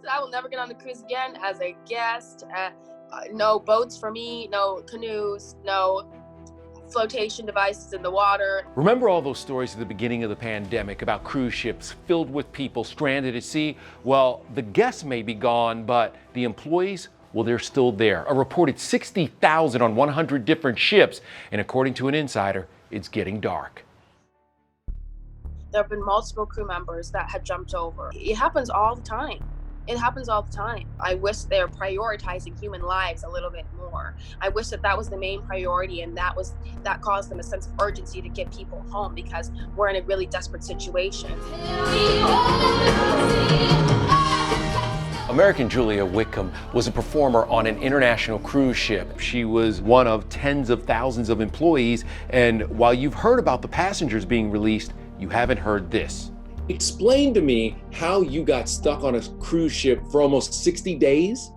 I will never get on the cruise again as a guest. No boats for me, no canoes, no flotation devices in the water. Remember all those stories at the beginning of the pandemic about cruise ships filled with people stranded at sea? Well, the guests may be gone, but the employees, well, they're still there. A reported 60,000 on 100 different ships, and according to an insider, it's getting dark. There have been multiple crew members that had jumped over. It happens all the time. It happens all the time. I wish they're prioritizing human lives a little bit more. I wish that was the main priority, and that caused them a sense of urgency to get people home, because we're in a really desperate situation. American Julia Wickham was a performer on an international cruise ship. She was one of tens of thousands of employees, and while you've heard about the passengers being released, you haven't heard this. Explain to me how you got stuck on a cruise ship for almost 60 days.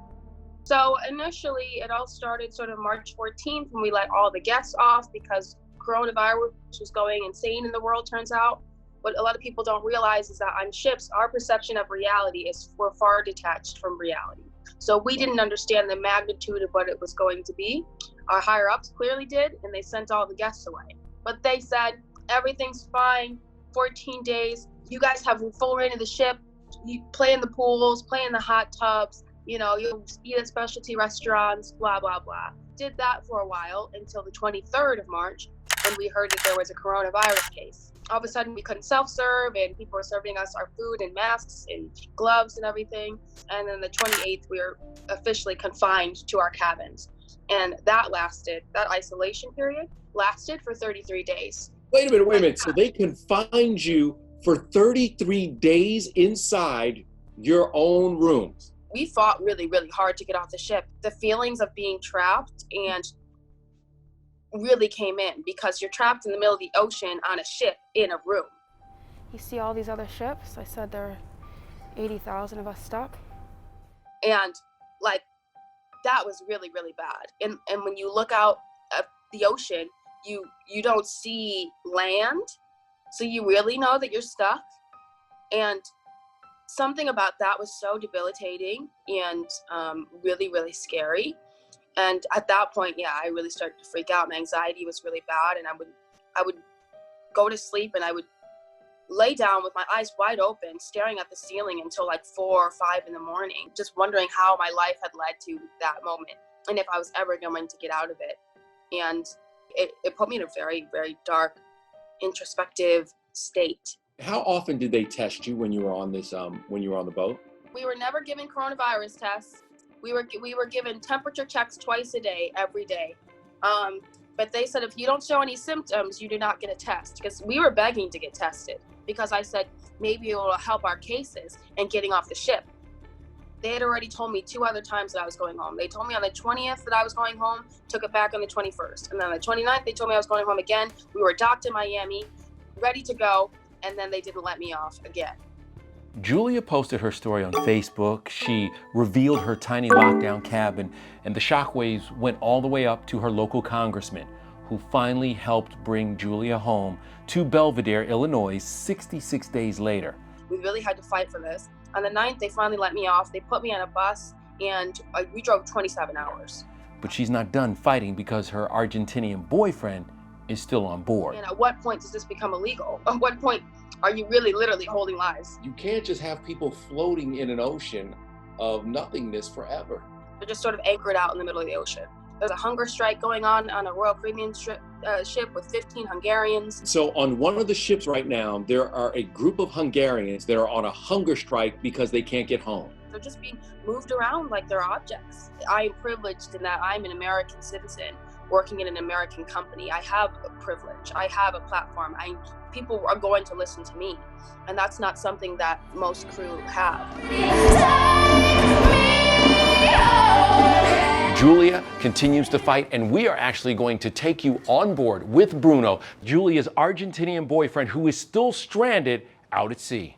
So initially, it all started sort of March 14th when we let all the guests off because coronavirus was going insane in the world, turns out. What a lot of people don't realize is that on ships, our perception of reality we're far detached from reality. So we didn't understand the magnitude of what it was going to be. Our higher ups clearly did, and they sent all the guests away. But they said, everything's fine, 14 days. You guys have full reign of the ship. You play in the pools, play in the hot tubs, you'll eat at specialty restaurants, blah, blah, blah. Did that for a while until the 23rd of March, when we heard that there was a coronavirus case. All of a sudden, we couldn't self-serve, and people were serving us our food and masks and gloves and everything. And then the 28th, we were officially confined to our cabins. And that isolation period lasted for 33 days. Wait a minute. So they confined you for 33 days inside your own rooms? We fought really, really hard to get off the ship. The feelings of being trapped and really came in, because you're trapped in the middle of the ocean on a ship in a room. You see all these other ships? I said there are 80,000 of us stuck. And that was really, really bad. And when you look out at the ocean, you don't see land. So you really know that you're stuck. And something about that was so debilitating and really, really scary. And at that point, I really started to freak out. My anxiety was really bad, and I would go to sleep, and I would lay down with my eyes wide open, staring at the ceiling until 4 or 5 in the morning, just wondering how my life had led to that moment and if I was ever going to get out of it. And it put me in a very, very dark, introspective state. How often did they test you when you were on the boat? We were never given coronavirus tests. We were given temperature checks twice a day, every day. But they said if you don't show any symptoms, you do not get a test, because we were begging to get tested, because I said maybe it will help our cases and getting off the ship. They had already told me 2 other times that I was going home. They told me on the 20th that I was going home, took it back on the 21st. And then on the 29th, they told me I was going home again. We were docked in Miami, ready to go, and then they didn't let me off again. Julia posted her story on Facebook. She revealed her tiny lockdown cabin, and the shockwaves went all the way up to her local congressman, who finally helped bring Julia home to Belvedere, Illinois, 66 days later. We really had to fight for this. On the 9th, they finally let me off. They put me on a bus, and we drove 27 hours. But she's not done fighting, because her Argentinian boyfriend is still on board. And at what point does this become illegal? At what point are you really literally holding lives? You can't just have people floating in an ocean of nothingness forever. They're just sort of anchored out in the middle of the ocean. There's a hunger strike going on a Royal Caribbean ship with 15 Hungarians. So on one of the ships right now, there are a group of Hungarians that are on a hunger strike because they can't get home. They're just being moved around like they're objects. I am privileged in that I'm an American citizen working in an American company. I have a privilege. I have a platform. People are going to listen to me. And that's not something that most crew have. Julia continues to fight, and we are actually going to take you on board with Bruno, Julia's Argentinian boyfriend, who is still stranded out at sea.